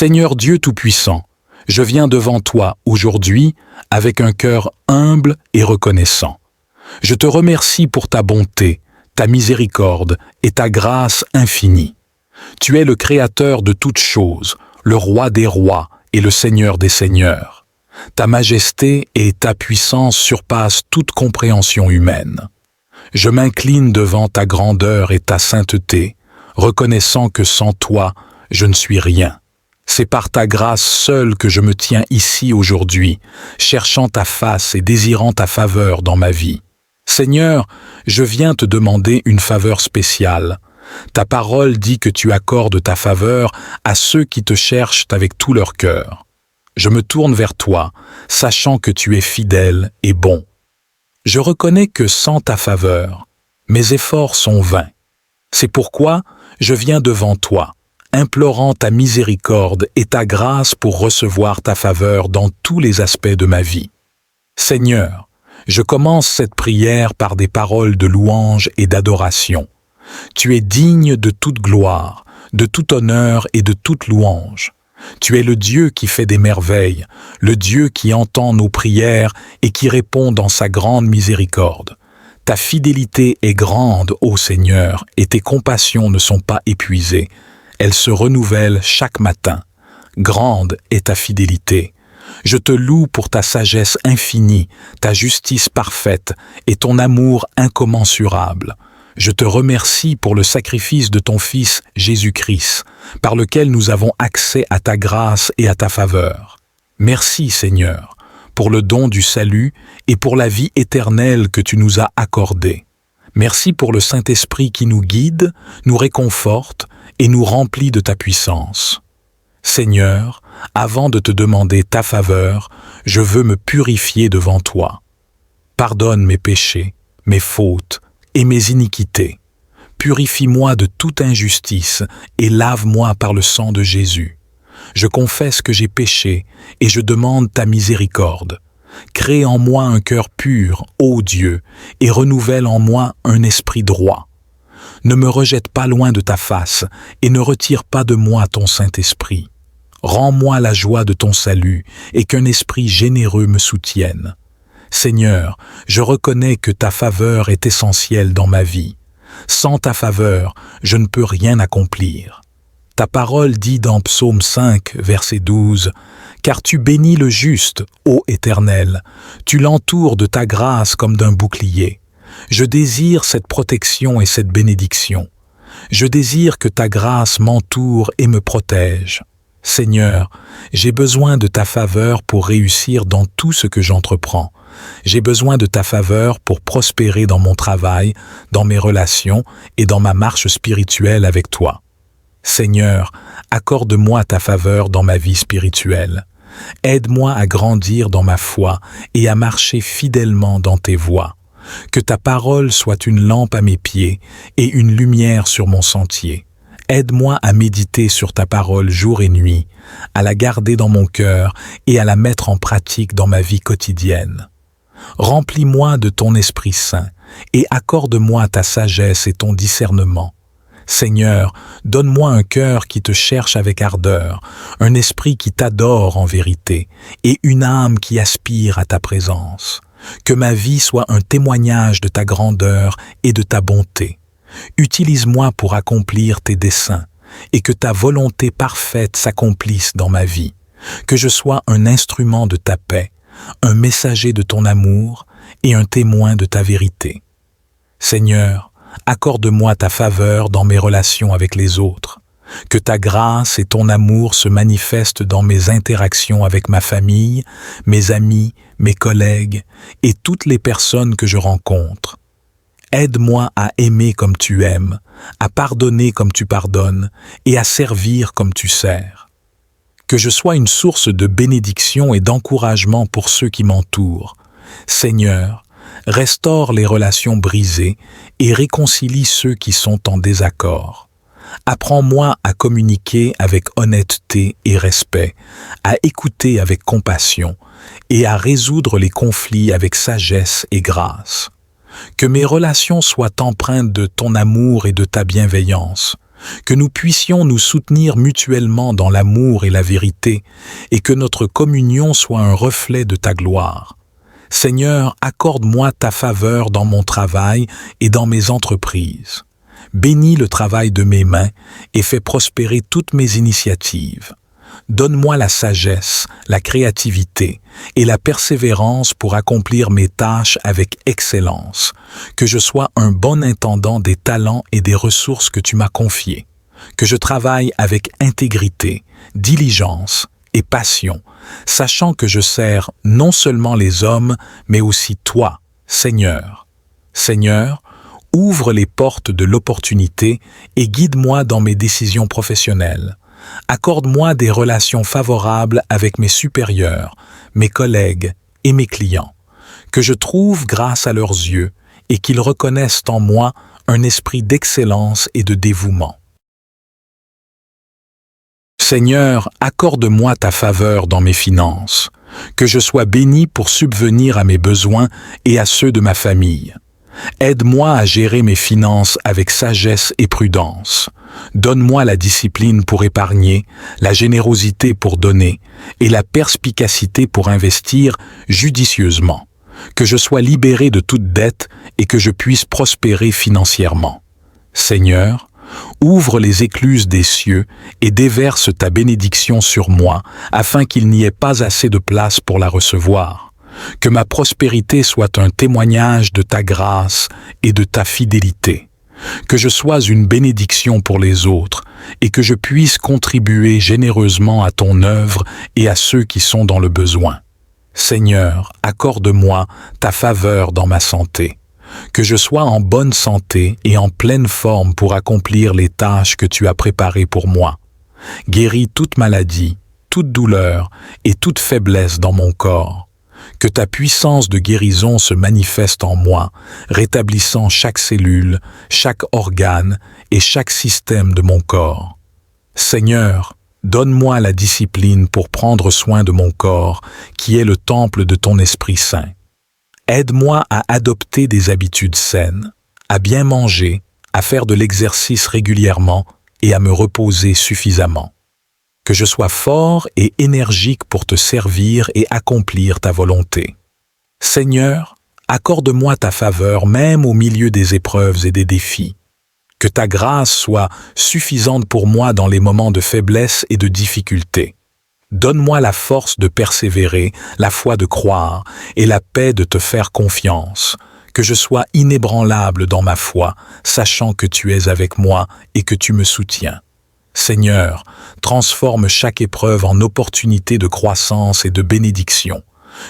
Seigneur Dieu Tout-Puissant, je viens devant toi aujourd'hui avec un cœur humble et reconnaissant. Je te remercie pour ta bonté, ta miséricorde et ta grâce infinie. Tu es le Créateur de toutes choses, le Roi des rois et le Seigneur des seigneurs. Ta majesté et ta puissance surpassent toute compréhension humaine. Je m'incline devant ta grandeur et ta sainteté, reconnaissant que sans toi, je ne suis rien. C'est par ta grâce seule que je me tiens ici aujourd'hui, cherchant ta face et désirant ta faveur dans ma vie. Seigneur, je viens te demander une faveur spéciale. Ta parole dit que tu accordes ta faveur à ceux qui te cherchent avec tout leur cœur. Je me tourne vers toi, sachant que tu es fidèle et bon. Je reconnais que sans ta faveur, mes efforts sont vains. C'est pourquoi je viens devant toi, implorant ta miséricorde et ta grâce pour recevoir ta faveur dans tous les aspects de ma vie. Seigneur, je commence cette prière par des paroles de louange et d'adoration. Tu es digne de toute gloire, de tout honneur et de toute louange. Tu es le Dieu qui fait des merveilles, le Dieu qui entend nos prières et qui répond dans sa grande miséricorde. Ta fidélité est grande, ô Seigneur, et tes compassions ne sont pas épuisées. Elles se renouvellent chaque matin. Grande est ta fidélité. Je te loue pour ta sagesse infinie, ta justice parfaite et ton amour incommensurable. Je te remercie pour le sacrifice de ton Fils Jésus-Christ, par lequel nous avons accès à ta grâce et à ta faveur. Merci, Seigneur, pour le don du salut et pour la vie éternelle que tu nous as accordée. Merci pour le Saint-Esprit qui nous guide, nous réconforte et nous remplit de ta puissance. Seigneur, avant de te demander ta faveur, je veux me purifier devant toi. Pardonne mes péchés, mes fautes et mes iniquités. Purifie-moi de toute injustice et lave-moi par le sang de Jésus. Je confesse que j'ai péché et je demande ta miséricorde. Crée en moi un cœur pur, ô Dieu, et renouvelle en moi un esprit droit. Ne me rejette pas loin de ta face et ne retire pas de moi ton Saint-Esprit. Rends-moi la joie de ton salut et qu'un esprit généreux me soutienne. Seigneur, je reconnais que ta faveur est essentielle dans ma vie. Sans ta faveur, je ne peux rien accomplir. Ta parole dit dans Psaume 5, verset 12, « Car tu bénis le juste, ô Éternel, tu l'entoures de ta grâce comme d'un bouclier. Je désire cette protection et cette bénédiction. Je désire que ta grâce m'entoure et me protège. Seigneur, j'ai besoin de ta faveur pour réussir dans tout ce que j'entreprends. J'ai besoin de ta faveur pour prospérer dans mon travail, dans mes relations et dans ma marche spirituelle avec toi. Seigneur, accorde-moi ta faveur dans ma vie spirituelle. Aide-moi à grandir dans ma foi et à marcher fidèlement dans tes voies. Que ta parole soit une lampe à mes pieds et une lumière sur mon sentier. Aide-moi à méditer sur ta parole jour et nuit, à la garder dans mon cœur et à la mettre en pratique dans ma vie quotidienne. Remplis-moi de ton Esprit Saint et accorde-moi ta sagesse et ton discernement. Seigneur, donne-moi un cœur qui te cherche avec ardeur, un esprit qui t'adore en vérité et une âme qui aspire à ta présence. Que ma vie soit un témoignage de ta grandeur et de ta bonté. Utilise-moi pour accomplir tes desseins et que ta volonté parfaite s'accomplisse dans ma vie. Que je sois un instrument de ta paix, un messager de ton amour et un témoin de ta vérité. Seigneur, accorde-moi ta faveur dans mes relations avec les autres. Que ta grâce et ton amour se manifestent dans mes interactions avec ma famille, mes amis, mes collègues et toutes les personnes que je rencontre. Aide-moi à aimer comme tu aimes, à pardonner comme tu pardonnes et à servir comme tu sers. Que je sois une source de bénédiction et d'encouragement pour ceux qui m'entourent. Seigneur, restaure les relations brisées et réconcilie ceux qui sont en désaccord. Apprends-moi à communiquer avec honnêteté et respect, à écouter avec compassion et à résoudre les conflits avec sagesse et grâce. Que mes relations soient empreintes de ton amour et de ta bienveillance. que nous puissions nous soutenir mutuellement dans l'amour et la vérité, et que notre communion soit un reflet de ta gloire. Seigneur, accorde-moi ta faveur dans mon travail et dans mes entreprises. Bénis le travail de mes mains et fais prospérer toutes mes initiatives. Donne-moi la sagesse, la créativité et la persévérance pour accomplir mes tâches avec excellence, que je sois un bon intendant des talents et des ressources que tu m'as confiés, que je travaille avec intégrité, diligence et passion, sachant que je sers non seulement les hommes, mais aussi toi, Seigneur. Seigneur, ouvre les portes de l'opportunité et guide-moi dans mes décisions professionnelles. Accorde-moi des relations favorables avec mes supérieurs, mes collègues et mes clients, que je trouve grâce à leurs yeux et qu'ils reconnaissent en moi un esprit d'excellence et de dévouement. Seigneur, accorde-moi ta faveur dans mes finances, que je sois béni pour subvenir à mes besoins et à ceux de ma famille. Aide-moi à gérer mes finances avec sagesse et prudence. Donne-moi la discipline pour épargner, la générosité pour donner et la perspicacité pour investir judicieusement. Que je sois libéré de toute dette et que je puisse prospérer financièrement. Seigneur, ouvre les écluses des cieux et déverse ta bénédiction sur moi afin qu'il n'y ait pas assez de place pour la recevoir. Que ma prospérité soit un témoignage de ta grâce et de ta fidélité. Que je sois une bénédiction pour les autres et que je puisse contribuer généreusement à ton œuvre et à ceux qui sont dans le besoin. Seigneur, accorde-moi ta faveur dans ma santé. Que je sois en bonne santé et en pleine forme pour accomplir les tâches que tu as préparées pour moi. Guéris toute maladie, toute douleur et toute faiblesse dans mon corps. Que ta puissance de guérison se manifeste en moi, rétablissant chaque cellule, chaque organe et chaque système de mon corps. Seigneur, donne-moi la discipline pour prendre soin de mon corps, qui est le temple de ton Esprit Saint. Aide-moi à adopter des habitudes saines, à bien manger, à faire de l'exercice régulièrement et à me reposer suffisamment. Que je sois fort et énergique pour te servir et accomplir ta volonté. Seigneur, accorde-moi ta faveur même au milieu des épreuves et des défis. Que ta grâce soit suffisante pour moi dans les moments de faiblesse et de difficulté. Donne-moi la force de persévérer, la foi de croire et la paix de te faire confiance. Que je sois inébranlable dans ma foi, sachant que tu es avec moi et que tu me soutiens. Seigneur, transforme chaque épreuve en opportunité de croissance et de bénédiction.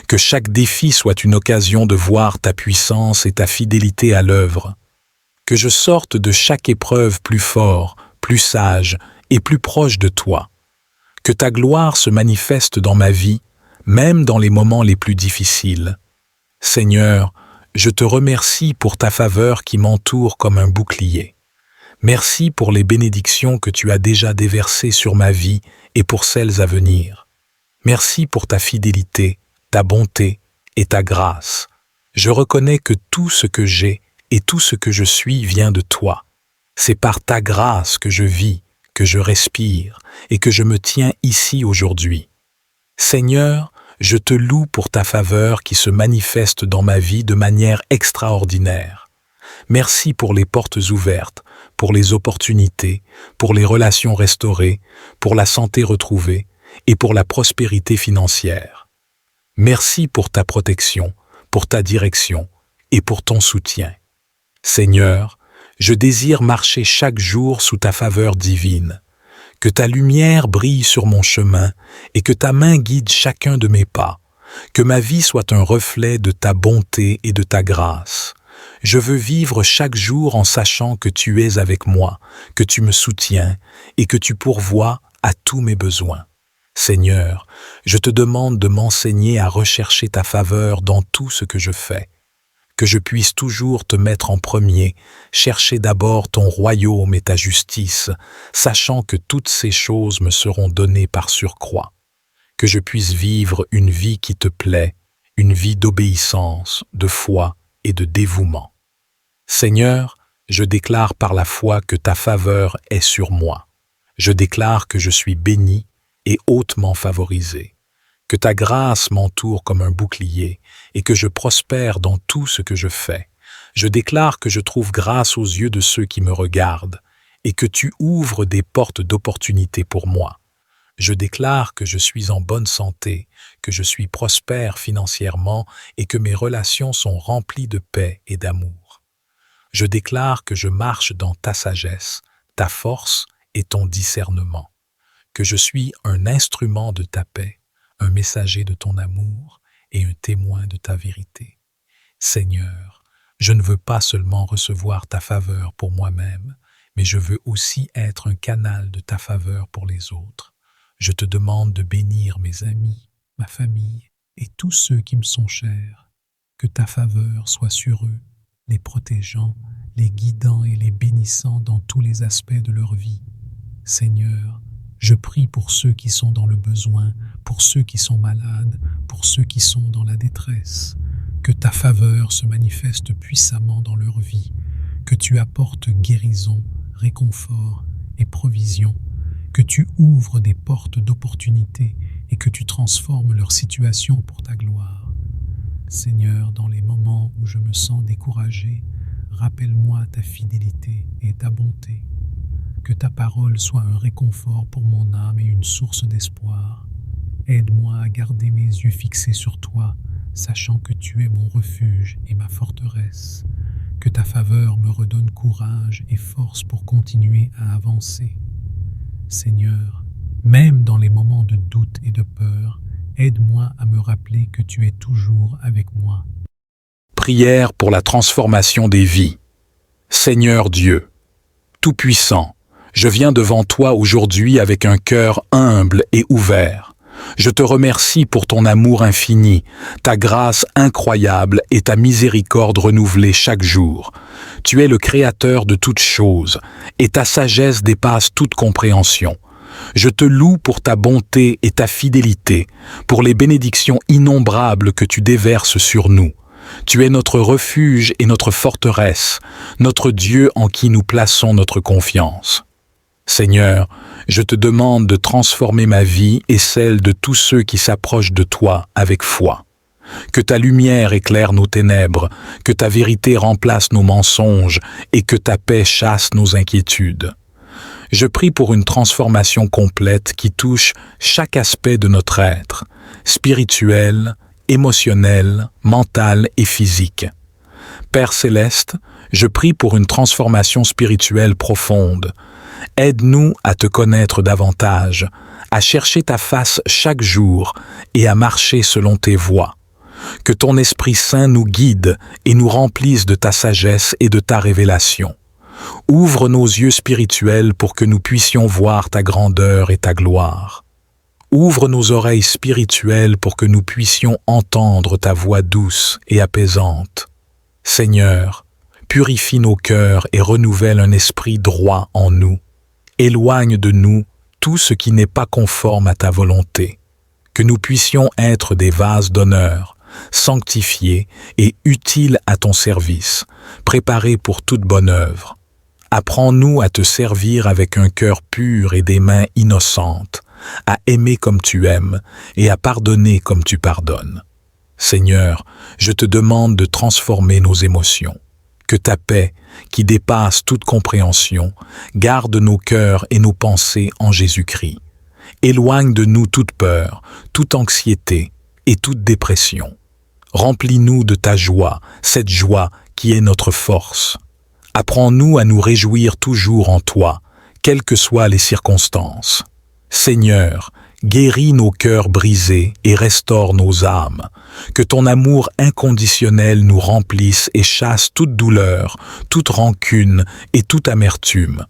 Que chaque défi soit une occasion de voir ta puissance et ta fidélité à l'œuvre. Que je sorte de chaque épreuve plus fort, plus sage et plus proche de toi. Que ta gloire se manifeste dans ma vie, même dans les moments les plus difficiles. Seigneur, je te remercie pour ta faveur qui m'entoure comme un bouclier. Merci pour les bénédictions que tu as déjà déversées sur ma vie et pour celles à venir. Merci pour ta fidélité, ta bonté et ta grâce. Je reconnais que tout ce que j'ai et tout ce que je suis vient de toi. C'est par ta grâce que je vis, que je respire et que je me tiens ici aujourd'hui. Seigneur, je te loue pour ta faveur qui se manifeste dans ma vie de manière extraordinaire. Merci pour les portes ouvertes, pour les opportunités, pour les relations restaurées, pour la santé retrouvée et pour la prospérité financière. Merci pour ta protection, pour ta direction et pour ton soutien. Seigneur, je désire marcher chaque jour sous ta faveur divine. Que ta lumière brille sur mon chemin et que ta main guide chacun de mes pas. Que ma vie soit un reflet de ta bonté et de ta grâce. Je veux vivre chaque jour en sachant que tu es avec moi, que tu me soutiens et que tu pourvois à tous mes besoins. Seigneur, je te demande de m'enseigner à rechercher ta faveur dans tout ce que je fais. Que je puisse toujours te mettre en premier, chercher d'abord ton royaume et ta justice, sachant que toutes ces choses me seront données par surcroît. Que je puisse vivre une vie qui te plaît, une vie d'obéissance, de foi et de dévouement. Seigneur, Je déclare par la foi que ta faveur est sur moi. Je déclare que je suis béni et hautement favorisé, que ta grâce m'entoure comme un bouclier et que je prospère dans tout ce que je fais. Je déclare que je trouve grâce aux yeux de ceux qui me regardent et que tu ouvres des portes d'opportunité pour moi. Je déclare que je suis en bonne santé, que je suis prospère financièrement et que mes relations sont remplies de paix et d'amour. Je déclare que je marche dans ta sagesse, ta force et ton discernement, que je suis un instrument de ta paix, un messager de ton amour et un témoin de ta vérité. Seigneur, je ne veux pas seulement recevoir ta faveur pour moi-même, mais je veux aussi être un canal de ta faveur pour les autres. Je te demande de bénir mes amis, ma famille et tous ceux qui me sont chers. Que ta faveur soit sur eux, les protégeant, les guidant et les bénissant dans tous les aspects de leur vie. Seigneur, je prie pour ceux qui sont dans le besoin, pour ceux qui sont malades, pour ceux qui sont dans la détresse. Que ta faveur se manifeste puissamment dans leur vie, que tu apportes guérison, réconfort et provision, que tu ouvres des portes d'opportunité et que tu transformes leur situation pour ta gloire. Seigneur, dans les moments où je me sens découragé, rappelle-moi ta fidélité et ta bonté. Que ta parole soit un réconfort pour mon âme et une source d'espoir. Aide-moi à garder mes yeux fixés sur toi, sachant que tu es mon refuge et ma forteresse. Que ta faveur me redonne courage et force pour continuer à avancer. Seigneur, même dans les moments de doute et de peur, aide-moi à me rappeler que tu es toujours avec moi. Prière pour la transformation des vies. Seigneur Dieu, Tout-Puissant, je viens devant toi aujourd'hui avec un cœur humble et ouvert. Je te remercie pour ton amour infini, ta grâce incroyable et ta miséricorde renouvelée chaque jour. Tu es le Créateur de toutes choses, et ta sagesse dépasse toute compréhension. Je te loue pour ta bonté et ta fidélité, pour les bénédictions innombrables que tu déverses sur nous. Tu es notre refuge et notre forteresse, notre Dieu en qui nous plaçons notre confiance. Seigneur, je te demande de transformer ma vie et celle de tous ceux qui s'approchent de toi avec foi. Que ta lumière éclaire nos ténèbres, que ta vérité remplace nos mensonges et que ta paix chasse nos inquiétudes. Je prie pour une transformation complète qui touche chaque aspect de notre être, spirituel, émotionnel, mental et physique. Père céleste, je prie pour une transformation spirituelle profonde. Aide-nous à te connaître davantage, à chercher ta face chaque jour et à marcher selon tes voies. Que ton Esprit Saint nous guide et nous remplisse de ta sagesse et de ta révélation. Ouvre nos yeux spirituels pour que nous puissions voir ta grandeur et ta gloire. Ouvre nos oreilles spirituelles pour que nous puissions entendre ta voix douce et apaisante. Seigneur, purifie nos cœurs et renouvelle un esprit droit en nous. Éloigne de nous tout ce qui n'est pas conforme à ta volonté. Que nous puissions être des vases d'honneur, sanctifiés et utiles à ton service, préparés pour toute bonne œuvre. Apprends-nous à te servir avec un cœur pur et des mains innocentes, à aimer comme tu aimes et à pardonner comme tu pardonnes. Seigneur, je te demande de transformer nos émotions. Que ta paix, qui dépasse toute compréhension, garde nos cœurs et nos pensées en Jésus-Christ. Éloigne de nous toute peur, toute anxiété et toute dépression. Remplis-nous de ta joie, cette joie qui est notre force. Apprends-nous à nous réjouir toujours en toi, quelles que soient les circonstances. Seigneur, guéris nos cœurs brisés et restaure nos âmes. Que ton amour inconditionnel nous remplisse et chasse toute douleur, toute rancune et toute amertume.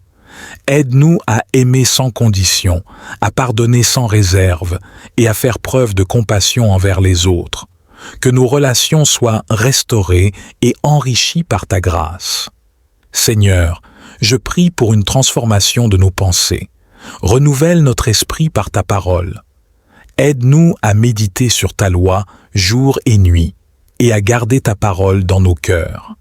Aide-nous à aimer sans condition, à pardonner sans réserve et à faire preuve de compassion envers les autres. Que nos relations soient restaurées et enrichies par ta grâce. Seigneur, je prie pour une transformation de nos pensées. Renouvelle notre esprit par ta parole. Aide-nous à méditer sur ta loi jour et nuit et à garder ta parole dans nos cœurs.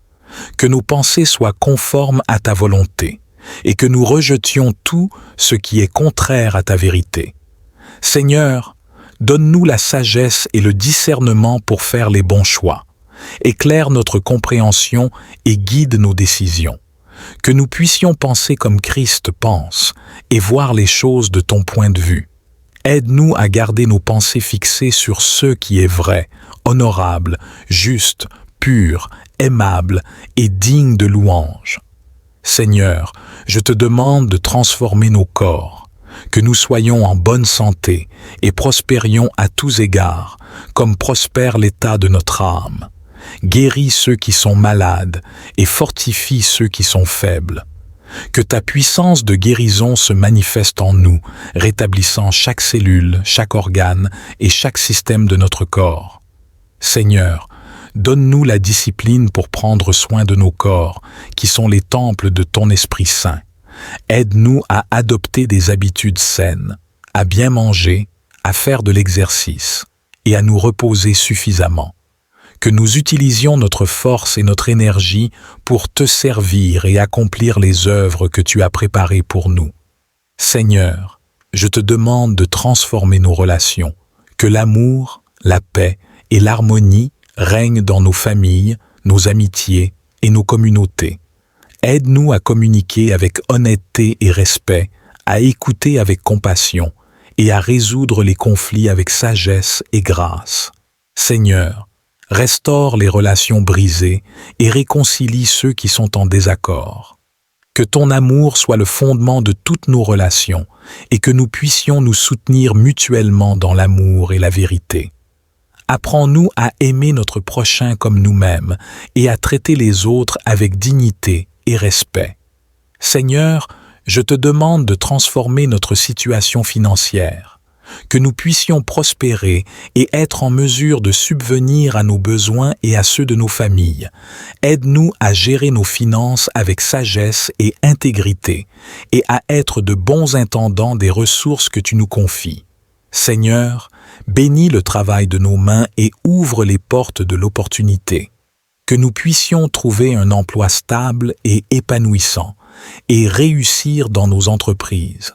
que nos pensées soient conformes à ta volonté, et que nous rejetions tout ce qui est contraire à ta vérité. Seigneur, donne-nous la sagesse et le discernement pour faire les bons choix. Éclaire notre compréhension et guide nos décisions. Que nous puissions penser comme Christ pense et voir les choses de ton point de vue. Aide-nous à garder nos pensées fixées sur ce qui est vrai, honorable, juste, pur, aimable et digne de louange. Seigneur, je te demande de transformer nos corps, que nous soyons en bonne santé et prospérions à tous égards, comme prospère l'état de notre âme. Guéris ceux qui sont malades et fortifie ceux qui sont faibles. Que ta puissance de guérison se manifeste en nous, rétablissant chaque cellule, chaque organe et chaque système de notre corps. Seigneur, donne-nous la discipline pour prendre soin de nos corps, qui sont les temples de ton Esprit Saint. Aide-nous à adopter des habitudes saines, à bien manger, à faire de l'exercice et à nous reposer suffisamment. Que nous utilisions notre force et notre énergie pour te servir et accomplir les œuvres que tu as préparées pour nous. Seigneur, je te demande de transformer nos relations, que l'amour, la paix et l'harmonie règnent dans nos familles, nos amitiés et nos communautés. Aide-nous à communiquer avec honnêteté et respect, à écouter avec compassion et à résoudre les conflits avec sagesse et grâce. Seigneur, restaure les relations brisées et réconcilie ceux qui sont en désaccord. Que ton amour soit le fondement de toutes nos relations et que nous puissions nous soutenir mutuellement dans l'amour et la vérité. Apprends-nous à aimer notre prochain comme nous-mêmes et à traiter les autres avec dignité et respect. Seigneur, je te demande de transformer notre situation financière, que nous puissions prospérer et être en mesure de subvenir à nos besoins et à ceux de nos familles. Aide-nous à gérer nos finances avec sagesse et intégrité et à être de bons intendants des ressources que tu nous confies. Seigneur, bénis le travail de nos mains et ouvre les portes de l'opportunité. Que nous puissions trouver un emploi stable et épanouissant et réussir dans nos entreprises.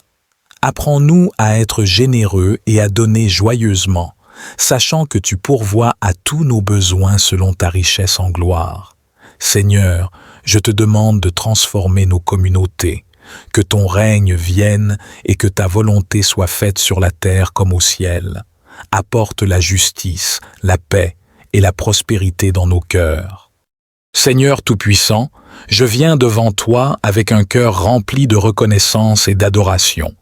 Apprends-nous à être généreux et à donner joyeusement, sachant que tu pourvois à tous nos besoins selon ta richesse en gloire. Seigneur, je te demande de transformer nos communautés, que ton règne vienne et que ta volonté soit faite sur la terre comme au ciel. Apporte la justice, la paix et la prospérité dans nos cœurs. Seigneur Tout-Puissant, je viens devant toi avec un cœur rempli de reconnaissance et d'adoration.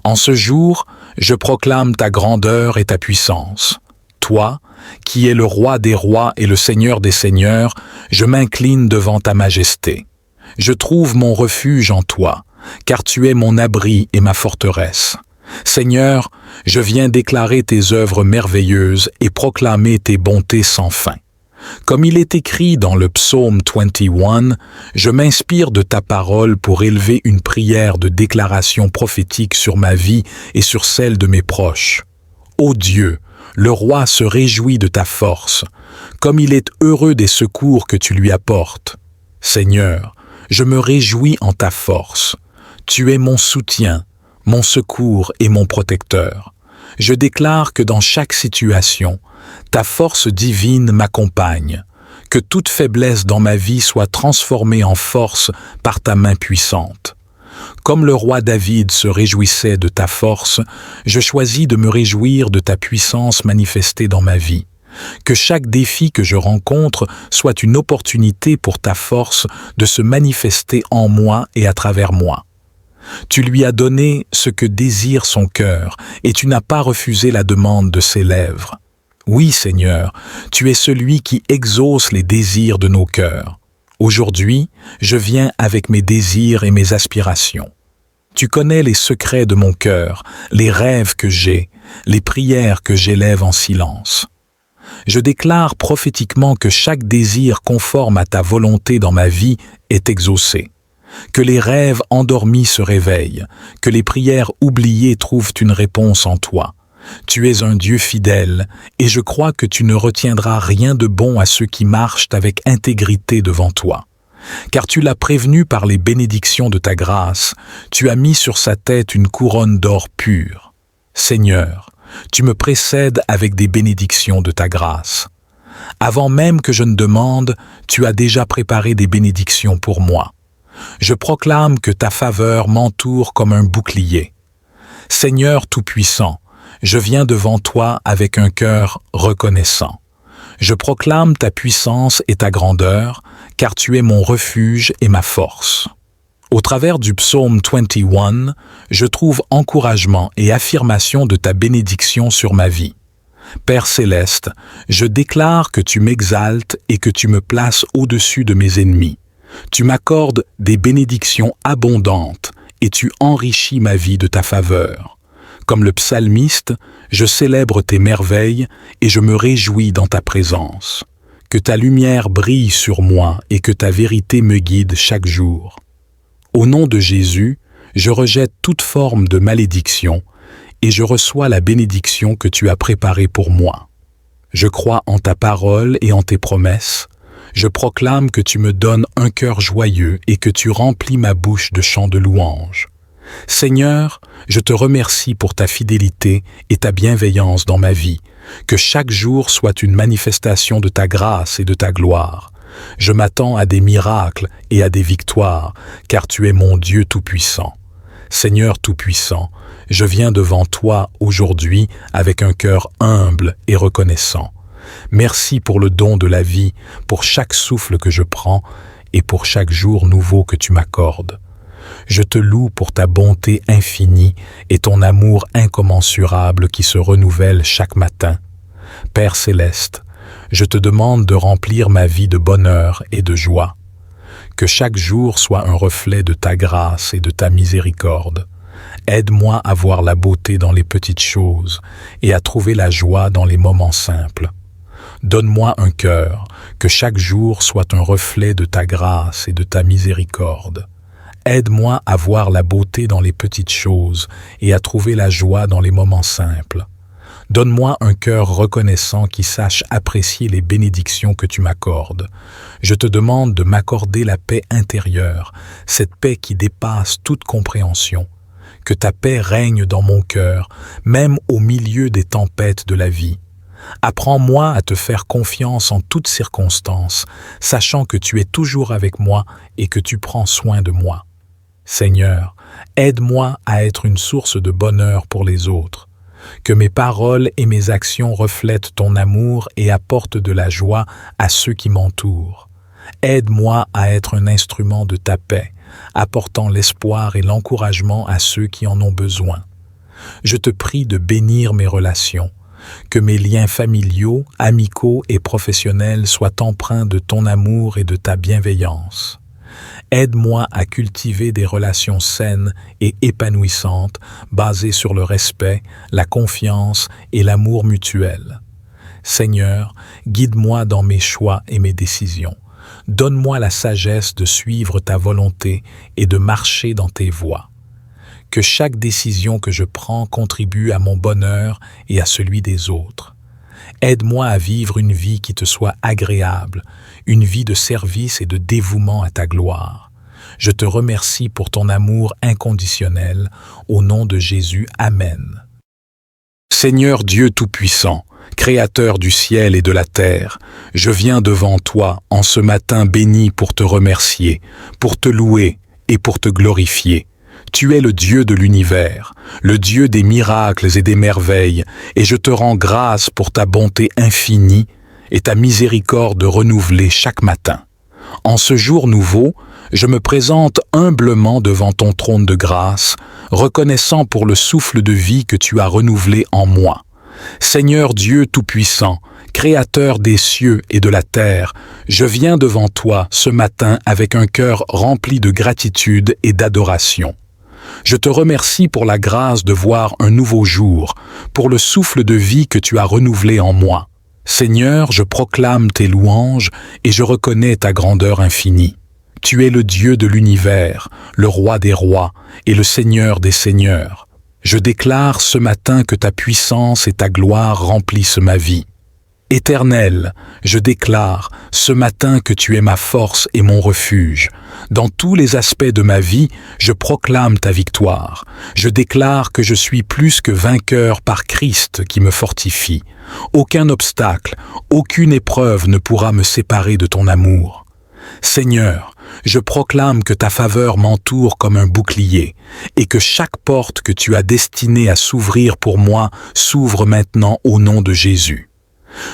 En ce jour, je proclame ta grandeur et ta puissance. Toi, qui es le roi des rois et le seigneur des seigneurs, je m'incline devant ta majesté. Je trouve mon refuge en toi, car tu es mon abri et ma forteresse. Seigneur, je viens déclarer tes œuvres merveilleuses et proclamer tes bontés sans fin. Comme il est écrit dans le psaume 21, je m'inspire de ta parole pour élever une prière de déclaration prophétique sur ma vie et sur celle de mes proches. Ô Dieu, le roi se réjouit de ta force, comme il est heureux des secours que tu lui apportes. Seigneur, je me réjouis en ta force. Tu es mon soutien, mon secours et mon protecteur. Je déclare que dans chaque situation, ta force divine m'accompagne, que toute faiblesse dans ma vie soit transformée en force par ta main puissante. Comme le roi David se réjouissait de ta force, je choisis de me réjouir de ta puissance manifestée dans ma vie. Que chaque défi que je rencontre soit une opportunité pour ta force de se manifester en moi et à travers moi. Tu lui as donné ce que désire son cœur, et tu n'as pas refusé la demande de ses lèvres. Oui, Seigneur, tu es celui qui exauce les désirs de nos cœurs. Aujourd'hui, je viens avec mes désirs et mes aspirations. Tu connais les secrets de mon cœur, les rêves que j'ai, les prières que j'élève en silence. Je déclare prophétiquement que chaque désir conforme à ta volonté dans ma vie est exaucé. Que les rêves endormis se réveillent, que les prières oubliées trouvent une réponse en toi. Tu es un Dieu fidèle, et je crois que tu ne retiendras rien de bon à ceux qui marchent avec intégrité devant toi. car tu l'as prévenu par les bénédictions de ta grâce, tu as mis sur sa tête une couronne d'or pur. Seigneur, tu me précèdes avec des bénédictions de ta grâce. Avant même que je ne demande, tu as déjà préparé des bénédictions pour moi. Je proclame que ta faveur m'entoure comme un bouclier. Seigneur Tout-Puissant, je viens devant toi avec un cœur reconnaissant. Je proclame ta puissance et ta grandeur, car tu es mon refuge et ma force. Au travers du psaume 21, je trouve encouragement et affirmation de ta bénédiction sur ma vie. Père céleste, je déclare que tu m'exaltes et que tu me places au-dessus de mes ennemis. Tu m'accordes des bénédictions abondantes et tu enrichis ma vie de ta faveur. Comme le psalmiste, je célèbre tes merveilles et je me réjouis dans ta présence. Que ta lumière brille sur moi et que ta vérité me guide chaque jour. Au nom de Jésus, je rejette toute forme de malédiction et je reçois la bénédiction que tu as préparée pour moi. Je crois en ta parole et en tes promesses. Je proclame que tu me donnes un cœur joyeux et que tu remplis ma bouche de chants de louange. Seigneur, je te remercie pour ta fidélité et ta bienveillance dans ma vie. Que chaque jour soit une manifestation de ta grâce et de ta gloire. Je m'attends à des miracles et à des victoires, car tu es mon Dieu Tout-Puissant. Seigneur Tout-Puissant, je viens devant toi aujourd'hui avec un cœur humble et reconnaissant. Merci pour le don de la vie, pour chaque souffle que je prends et pour chaque jour nouveau que tu m'accordes. Je te loue pour ta bonté infinie et ton amour incommensurable qui se renouvelle chaque matin. Père céleste, je te demande de remplir ma vie de bonheur et de joie. Que chaque jour soit un reflet de ta grâce et de ta miséricorde. Aide-moi à voir la beauté dans les petites choses et à trouver la joie dans les moments simples. Donne-moi un cœur, que chaque jour soit un reflet de ta grâce et de ta miséricorde. Aide-moi à voir la beauté dans les petites choses et à trouver la joie dans les moments simples. Donne-moi un cœur reconnaissant qui sache apprécier les bénédictions que tu m'accordes. Je te demande de m'accorder la paix intérieure, cette paix qui dépasse toute compréhension. Que ta paix règne dans mon cœur, même au milieu des tempêtes de la vie. Apprends-moi à te faire confiance en toutes circonstances, sachant que tu es toujours avec moi et que tu prends soin de moi. Seigneur, aide-moi à être une source de bonheur pour les autres. Que mes paroles et mes actions reflètent ton amour et apportent de la joie à ceux qui m'entourent. Aide-moi à être un instrument de ta paix, apportant l'espoir et l'encouragement à ceux qui en ont besoin. Je te prie de bénir mes relations, que mes liens familiaux, amicaux et professionnels soient empreints de ton amour et de ta bienveillance. Aide-moi à cultiver des relations saines et épanouissantes basées sur le respect, la confiance et l'amour mutuel. Seigneur, guide-moi dans mes choix et mes décisions. Donne-moi la sagesse de suivre ta volonté et de marcher dans tes voies. Que chaque décision que je prends contribue à mon bonheur et à celui des autres. Aide-moi à vivre une vie qui te soit agréable, une vie de service et de dévouement à ta gloire. Je te remercie pour ton amour inconditionnel. Au nom de Jésus, Amen. Seigneur Dieu Tout-Puissant, Créateur du ciel et de la terre, je viens devant toi en ce matin béni pour te remercier, pour te louer et pour te glorifier. Tu es le Dieu de l'univers, le Dieu des miracles et des merveilles, et je te rends grâce pour ta bonté infinie et ta miséricorde renouvelée chaque matin. En ce jour nouveau, je me présente humblement devant ton trône de grâce, reconnaissant pour le souffle de vie que tu as renouvelé en moi. Seigneur Dieu Tout-Puissant, Créateur des cieux et de la terre, je viens devant toi ce matin avec un cœur rempli de gratitude et d'adoration. Je te remercie pour la grâce de voir un nouveau jour, pour le souffle de vie que tu as renouvelé en moi. Seigneur, je proclame tes louanges et je reconnais ta grandeur infinie. Tu es le Dieu de l'univers, le Roi des rois et le Seigneur des seigneurs. Je déclare ce matin que ta puissance et ta gloire remplissent ma vie. Éternel, je déclare ce matin que tu es ma force et mon refuge. Dans tous les aspects de ma vie, je proclame ta victoire. Je déclare que je suis plus que vainqueur par Christ qui me fortifie. Aucun obstacle, aucune épreuve ne pourra me séparer de ton amour. Seigneur, je proclame que ta faveur m'entoure comme un bouclier et que chaque porte que tu as destinée à s'ouvrir pour moi s'ouvre maintenant au nom de Jésus.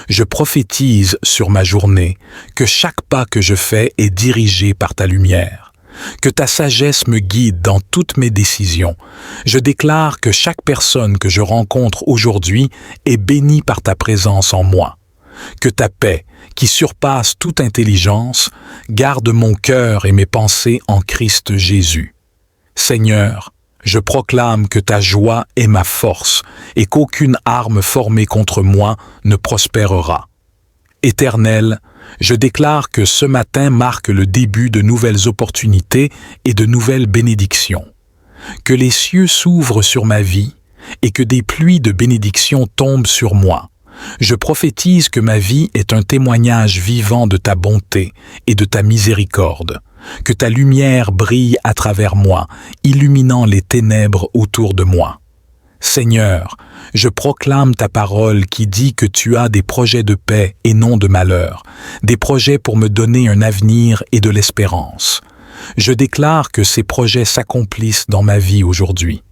Je prophétise sur ma journée que chaque pas que je fais est dirigé par ta lumière, que ta sagesse me guide dans toutes mes décisions. Je déclare que chaque personne que je rencontre aujourd'hui est bénie par ta présence en moi. Que ta paix, qui surpasse toute intelligence, garde mon cœur et mes pensées en Christ Jésus. Seigneur, je proclame que ta joie est ma force et qu'aucune arme formée contre moi ne prospérera. Éternel, je déclare que ce matin marque le début de nouvelles opportunités et de nouvelles bénédictions. Que les cieux s'ouvrent sur ma vie et que des pluies de bénédictions tombent sur moi. Je prophétise que ma vie est un témoignage vivant de ta bonté et de ta miséricorde. Que ta lumière brille à travers moi, illuminant les ténèbres autour de moi. Seigneur, je proclame ta parole qui dit que tu as des projets de paix et non de malheur, des projets pour me donner un avenir et de l'espérance. Je déclare que ces projets s'accomplissent dans ma vie aujourd'hui.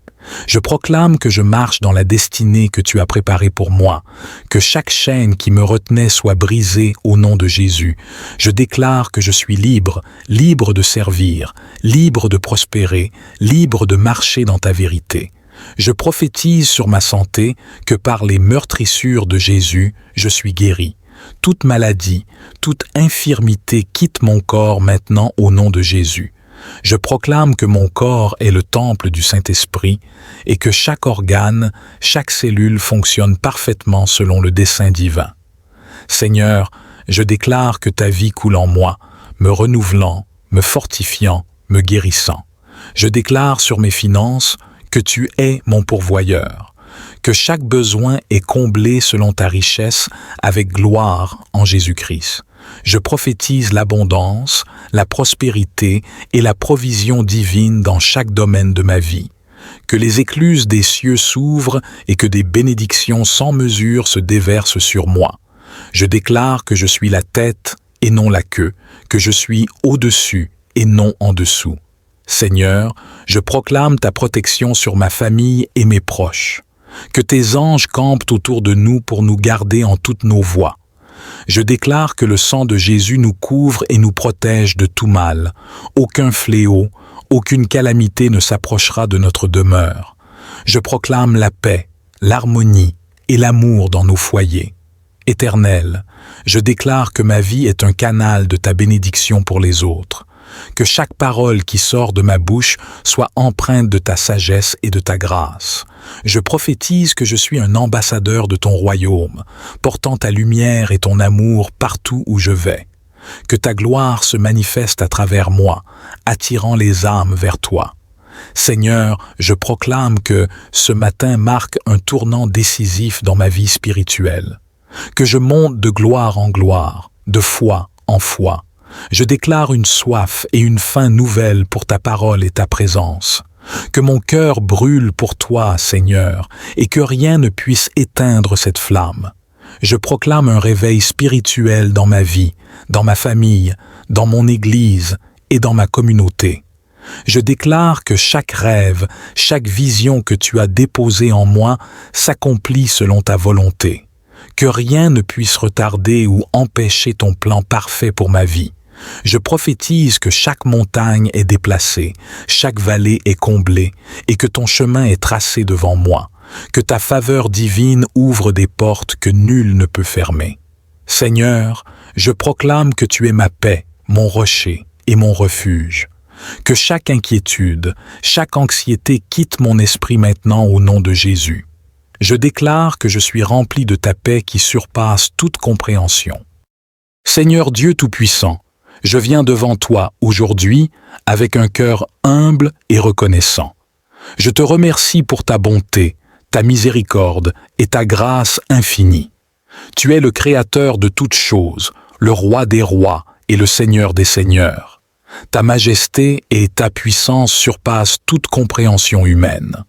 Je proclame que je marche dans la destinée que tu as préparée pour moi, que chaque chaîne qui me retenait soit brisée au nom de Jésus. Je déclare que je suis libre, libre de servir, libre de prospérer, libre de marcher dans ta vérité. Je prophétise sur ma santé que par les meurtrissures de Jésus, je suis guéri. Toute maladie, toute infirmité quitte mon corps maintenant au nom de Jésus. Je proclame que mon corps est le temple du Saint-Esprit et que chaque organe, chaque cellule fonctionne parfaitement selon le dessein divin. Seigneur, je déclare que ta vie coule en moi, me renouvelant, me fortifiant, me guérissant. Je déclare sur mes finances que tu es mon pourvoyeur, que chaque besoin est comblé selon ta richesse avec gloire en Jésus-Christ. Je prophétise l'abondance, la prospérité et la provision divine dans chaque domaine de ma vie. Que les écluses des cieux s'ouvrent et que des bénédictions sans mesure se déversent sur moi. Je déclare que je suis la tête et non la queue, que je suis au-dessus et non en dessous. Seigneur, je proclame ta protection sur ma famille et mes proches. Que tes anges campent autour de nous pour nous garder en toutes nos voies. Je déclare que le sang de Jésus nous couvre et nous protège de tout mal. Aucun fléau, aucune calamité ne s'approchera de notre demeure. Je proclame la paix, l'harmonie et l'amour dans nos foyers. Éternel, je déclare que ma vie est un canal de ta bénédiction pour les autres. Que chaque parole qui sort de ma bouche soit empreinte de ta sagesse et de ta grâce. Je prophétise que je suis un ambassadeur de ton royaume, portant ta lumière et ton amour partout où je vais. Que ta gloire se manifeste à travers moi, attirant les âmes vers toi. Seigneur, je proclame que ce matin marque un tournant décisif dans ma vie spirituelle. Que je monte de gloire en gloire, de foi en foi. Je déclare une soif et une faim nouvelle pour ta parole et ta présence. Que mon cœur brûle pour toi, Seigneur, et que rien ne puisse éteindre cette flamme. Je proclame un réveil spirituel dans ma vie, dans ma famille, dans mon Église et dans ma communauté. Je déclare que chaque rêve, chaque vision que tu as déposée en moi s'accomplit selon ta volonté. Que rien ne puisse retarder ou empêcher ton plan parfait pour ma vie. Je prophétise que chaque montagne est déplacée, chaque vallée est comblée, et que ton chemin est tracé devant moi, que ta faveur divine ouvre des portes que nul ne peut fermer. Seigneur, je proclame que tu es ma paix, mon rocher et mon refuge. Que chaque inquiétude, chaque anxiété quitte mon esprit maintenant au nom de Jésus. Je déclare que je suis rempli de ta paix qui surpasse toute compréhension. Seigneur Dieu Tout-Puissant, je viens devant toi aujourd'hui avec un cœur humble et reconnaissant. Je te remercie pour ta bonté, ta miséricorde et ta grâce infinie. Tu es le Créateur de toutes choses, le Roi des rois et le Seigneur des seigneurs. Ta majesté et ta puissance surpassent toute compréhension humaine.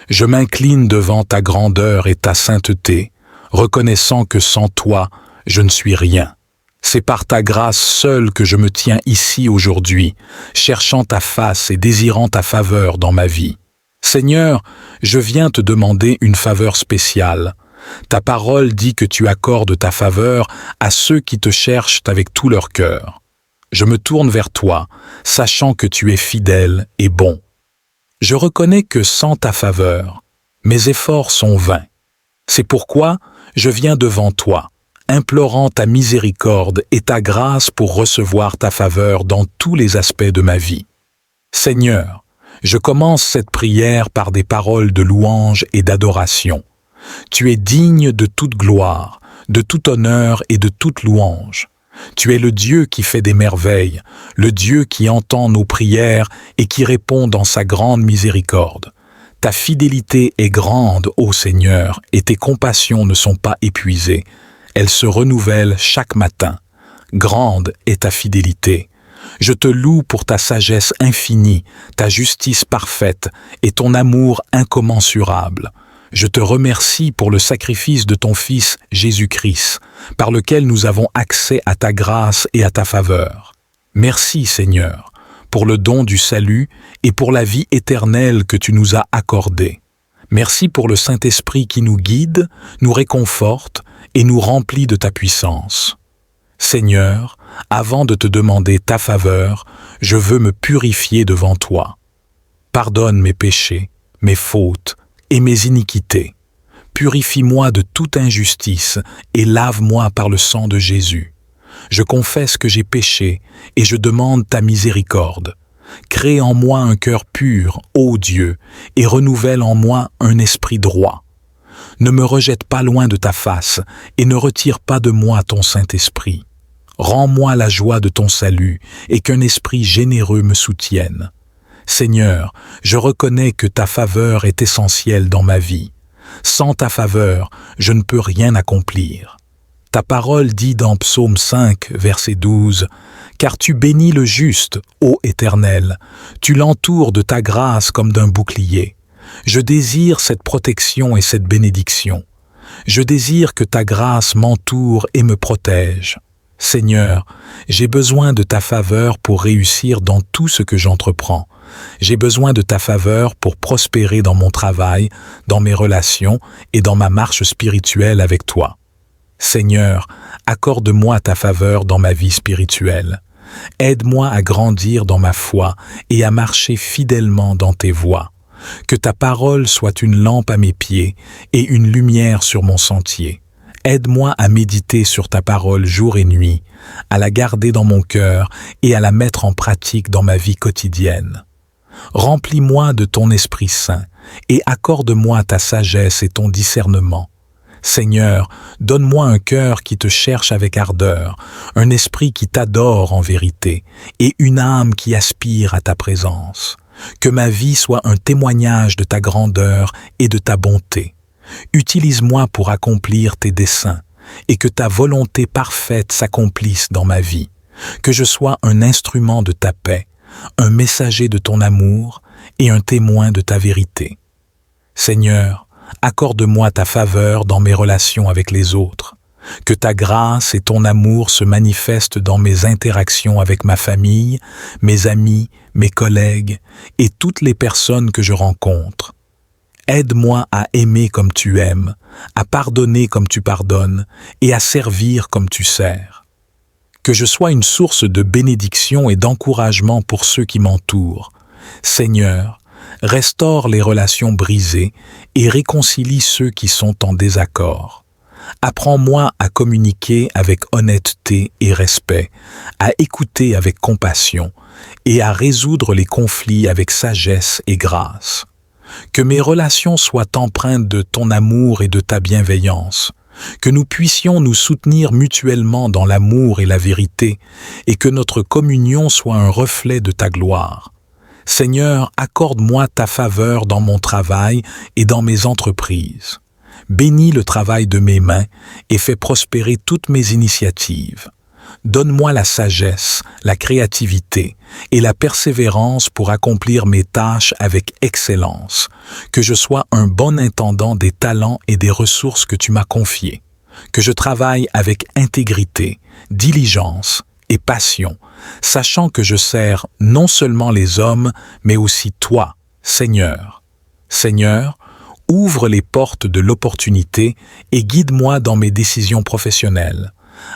Je m'incline devant ta grandeur et ta sainteté, reconnaissant que sans toi, je ne suis rien. C'est par ta grâce seule que je me tiens ici aujourd'hui, cherchant ta face et désirant ta faveur dans ma vie. Seigneur, je viens te demander une faveur spéciale. Ta parole dit que tu accordes ta faveur à ceux qui te cherchent avec tout leur cœur. Je me tourne vers toi, sachant que tu es fidèle et bon. Je reconnais que sans ta faveur, mes efforts sont vains. C'est pourquoi je viens devant toi, implorant ta miséricorde et ta grâce pour recevoir ta faveur dans tous les aspects de ma vie. Seigneur, je commence cette prière par des paroles de louange et d'adoration. Tu es digne de toute gloire, de tout honneur et de toute louange. Tu es le Dieu qui fait des merveilles, le Dieu qui entend nos prières et qui répond dans sa grande miséricorde. Ta fidélité est grande, ô Seigneur, et tes compassions ne sont pas épuisées. Elles se renouvellent chaque matin. Grande est ta fidélité. Je te loue pour ta sagesse infinie, ta justice parfaite et ton amour incommensurable. Je te remercie pour le sacrifice de ton Fils Jésus-Christ, par lequel nous avons accès à ta grâce et à ta faveur. Merci, Seigneur, pour le don du salut et pour la vie éternelle que tu nous as accordée. Merci pour le Saint-Esprit qui nous guide, nous réconforte et nous remplit de ta puissance. Seigneur, avant de te demander ta faveur, je veux me purifier devant toi. Pardonne mes péchés, mes fautes et mes iniquités. Purifie-moi de toute injustice et lave-moi par le sang de Jésus. Je confesse que j'ai péché et je demande ta miséricorde. Crée en moi un cœur pur, ô Dieu, et renouvelle en moi un esprit droit. Ne me rejette pas loin de ta face et ne retire pas de moi ton Saint-Esprit. Rends-moi la joie de ton salut et qu'un esprit généreux me soutienne. Seigneur, je reconnais que ta faveur est essentielle dans ma vie. Sans ta faveur, je ne peux rien accomplir. Ta parole dit dans Psaume 5, verset 12, « Car tu bénis le juste, ô Éternel, tu l'entoures de ta grâce comme d'un bouclier. Je désire cette protection et cette bénédiction. Je désire que ta grâce m'entoure et me protège. Seigneur, j'ai besoin de ta faveur pour réussir dans tout ce que j'entreprends. J'ai besoin de ta faveur pour prospérer dans mon travail, dans mes relations et dans ma marche spirituelle avec toi. Seigneur, accorde-moi ta faveur dans ma vie spirituelle. Aide-moi à grandir dans ma foi et à marcher fidèlement dans tes voies. Que ta parole soit une lampe à mes pieds et une lumière sur mon sentier. Aide-moi à méditer sur ta parole jour et nuit, à la garder dans mon cœur et à la mettre en pratique dans ma vie quotidienne. Remplis-moi de ton Esprit Saint et accorde-moi ta sagesse et ton discernement. Seigneur, donne-moi un cœur qui te cherche avec ardeur, un esprit qui t'adore en vérité et une âme qui aspire à ta présence. Que ma vie soit un témoignage de ta grandeur et de ta bonté. Utilise-moi pour accomplir tes desseins et que ta volonté parfaite s'accomplisse dans ma vie. Que je sois un instrument de ta paix, un messager de ton amour et un témoin de ta vérité. Seigneur, accorde-moi ta faveur dans mes relations avec les autres. Que ta grâce et ton amour se manifestent dans mes interactions avec ma famille, mes amis, mes collègues et toutes les personnes que je rencontre. Aide-moi à aimer comme tu aimes, à pardonner comme tu pardonnes et à servir comme tu sers. Que je sois une source de bénédiction et d'encouragement pour ceux qui m'entourent. Seigneur, restaure les relations brisées et réconcilie ceux qui sont en désaccord. Apprends-moi à communiquer avec honnêteté et respect, à écouter avec compassion et à résoudre les conflits avec sagesse et grâce. Que mes relations soient empreintes de ton amour et de ta bienveillance, que nous puissions nous soutenir mutuellement dans l'amour et la vérité, et que notre communion soit un reflet de ta gloire. Seigneur, accorde-moi ta faveur dans mon travail et dans mes entreprises. Bénis le travail de mes mains et fais prospérer toutes mes initiatives. Donne-moi la sagesse, la créativité et la persévérance pour accomplir mes tâches avec excellence, que je sois un bon intendant des talents et des ressources que tu m'as confiés, que je travaille avec intégrité, diligence et passion, sachant que je sers non seulement les hommes, mais aussi toi, Seigneur. Seigneur, ouvre les portes de l'opportunité et guide-moi dans mes décisions professionnelles.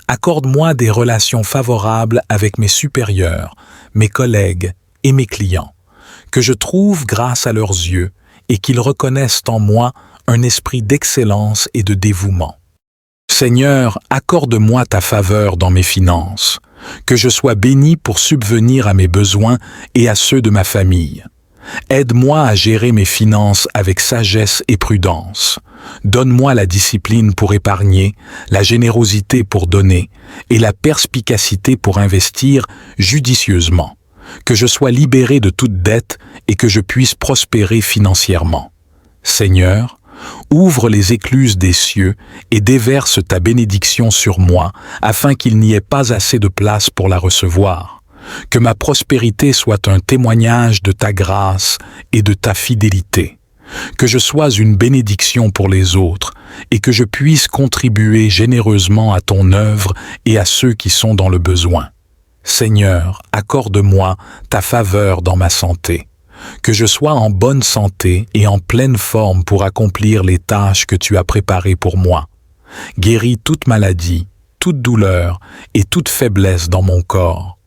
Accorde-moi des relations favorables avec mes supérieurs, mes collègues et mes clients, que je trouve grâce à leurs yeux et qu'ils reconnaissent en moi un esprit d'excellence et de dévouement. Seigneur, accorde-moi ta faveur dans mes finances, que je sois béni pour subvenir à mes besoins et à ceux de ma famille. Aide-moi à gérer mes finances avec sagesse et prudence. Donne-moi la discipline pour épargner, la générosité pour donner et la perspicacité pour investir judicieusement. Que je sois libéré de toute dette et que je puisse prospérer financièrement. Seigneur, ouvre les écluses des cieux et déverse ta bénédiction sur moi afin qu'il n'y ait pas assez de place pour la recevoir. Que ma prospérité soit un témoignage de ta grâce et de ta fidélité. Que je sois une bénédiction pour les autres et que je puisse contribuer généreusement à ton œuvre et à ceux qui sont dans le besoin. Seigneur, accorde-moi ta faveur dans ma santé. Que je sois en bonne santé et en pleine forme pour accomplir les tâches que tu as préparées pour moi. Guéris toute maladie, toute douleur et toute faiblesse dans mon corps.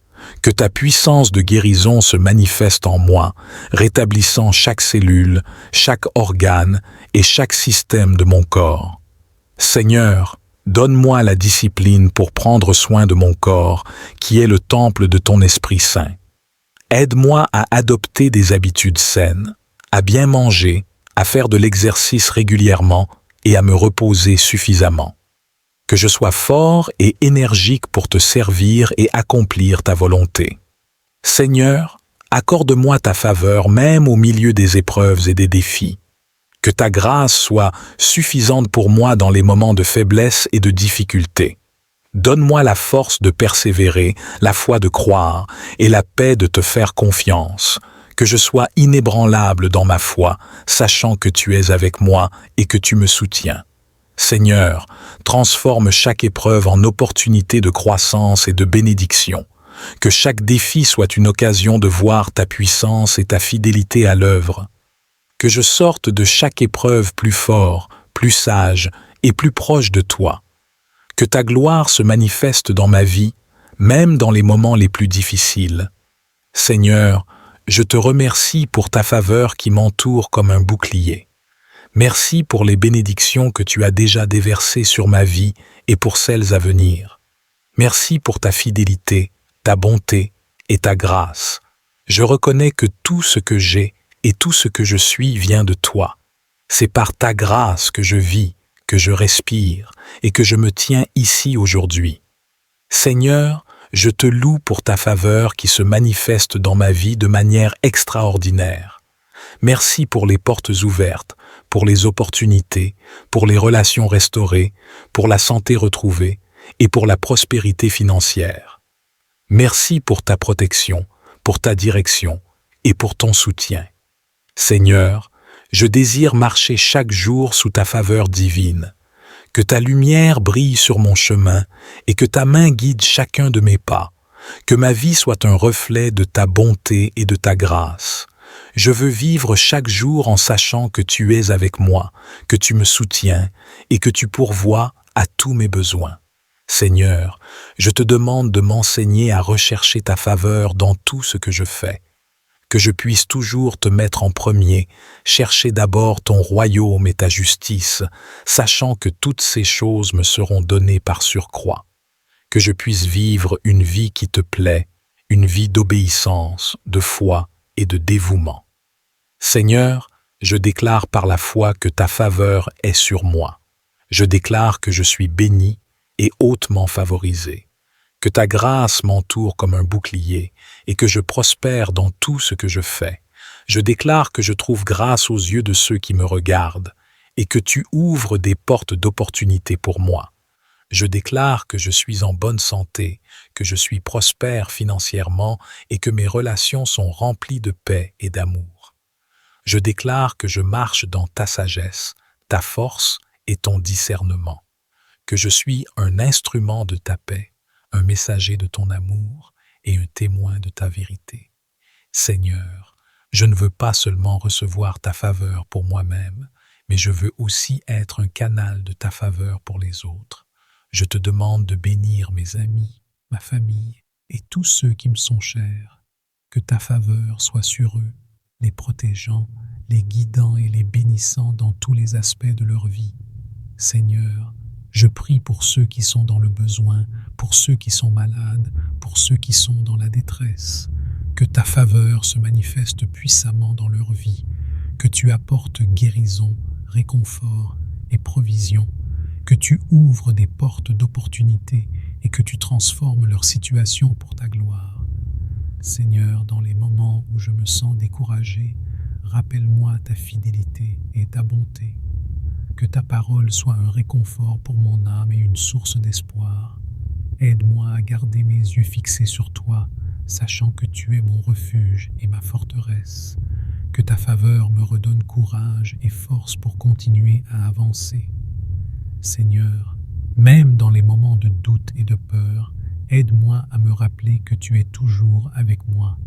Que ta puissance de guérison se manifeste en moi, rétablissant chaque cellule, chaque organe et chaque système de mon corps. Seigneur, donne-moi la discipline pour prendre soin de mon corps, qui est le temple de ton Esprit Saint. Aide-moi à adopter des habitudes saines, à bien manger, à faire de l'exercice régulièrement et à me reposer suffisamment. Que je sois fort et énergique pour te servir et accomplir ta volonté. Seigneur, accorde-moi ta faveur même au milieu des épreuves et des défis. Que ta grâce soit suffisante pour moi dans les moments de faiblesse et de difficulté. Donne-moi la force de persévérer, la foi de croire et la paix de te faire confiance. Que je sois inébranlable dans ma foi, sachant que tu es avec moi et que tu me soutiens. Seigneur, transforme chaque épreuve en opportunité de croissance et de bénédiction. Que chaque défi soit une occasion de voir ta puissance et ta fidélité à l'œuvre. Que je sorte de chaque épreuve plus fort, plus sage et plus proche de toi. Que ta gloire se manifeste dans ma vie, même dans les moments les plus difficiles. Seigneur, je te remercie pour ta faveur qui m'entoure comme un bouclier. Merci pour les bénédictions que tu as déjà déversées sur ma vie et pour celles à venir. Merci pour ta fidélité, ta bonté et ta grâce. Je reconnais que tout ce que j'ai et tout ce que je suis vient de toi. C'est par ta grâce que je vis, que je respire et que je me tiens ici aujourd'hui. Seigneur, je te loue pour ta faveur qui se manifeste dans ma vie de manière extraordinaire. Merci pour les portes ouvertes, pour les opportunités, pour les relations restaurées, pour la santé retrouvée et pour la prospérité financière. Merci pour ta protection, pour ta direction et pour ton soutien. Seigneur, je désire marcher chaque jour sous ta faveur divine. Que ta lumière brille sur mon chemin et que ta main guide chacun de mes pas. Que ma vie soit un reflet de ta bonté et de ta grâce. Je veux vivre chaque jour en sachant que tu es avec moi, que tu me soutiens et que tu pourvois à tous mes besoins. Seigneur, je te demande de m'enseigner à rechercher ta faveur dans tout ce que je fais. Que je puisse toujours te mettre en premier, chercher d'abord ton royaume et ta justice, sachant que toutes ces choses me seront données par surcroît. Que je puisse vivre une vie qui te plaît, une vie d'obéissance, de foi et de dévouement. Seigneur, je déclare par la foi que ta faveur est sur moi. Je déclare que je suis béni et hautement favorisé. Que ta grâce m'entoure comme un bouclier et que je prospère dans tout ce que je fais. Je déclare que je trouve grâce aux yeux de ceux qui me regardent et que tu ouvres des portes d'opportunité pour moi. Je déclare que je suis en bonne santé, que je suis prospère financièrement et que mes relations sont remplies de paix et d'amour. Je déclare que je marche dans ta sagesse, ta force et ton discernement, que je suis un instrument de ta paix, un messager de ton amour et un témoin de ta vérité. Seigneur, je ne veux pas seulement recevoir ta faveur pour moi-même, mais je veux aussi être un canal de ta faveur pour les autres. Je te demande de bénir mes amis, ma famille et tous ceux qui me sont chers. Que ta faveur soit sur eux, les protégeant, les guidant et les bénissant dans tous les aspects de leur vie. Seigneur, je prie pour ceux qui sont dans le besoin, pour ceux qui sont malades, pour ceux qui sont dans la détresse. Que ta faveur se manifeste puissamment dans leur vie, que tu apportes guérison, réconfort et provision, que tu ouvres des portes d'opportunité et que tu transformes leur situation pour ta gloire. Seigneur, dans les moments où je me sens découragé, rappelle-moi ta fidélité et ta bonté. Que ta parole soit un réconfort pour mon âme et une source d'espoir. Aide-moi à garder mes yeux fixés sur toi, sachant que tu es mon refuge et ma forteresse. Que ta faveur me redonne courage et force pour continuer à avancer. Seigneur, même dans les moments de doute et de peur, aide-moi à me rappeler que tu es toujours avec moi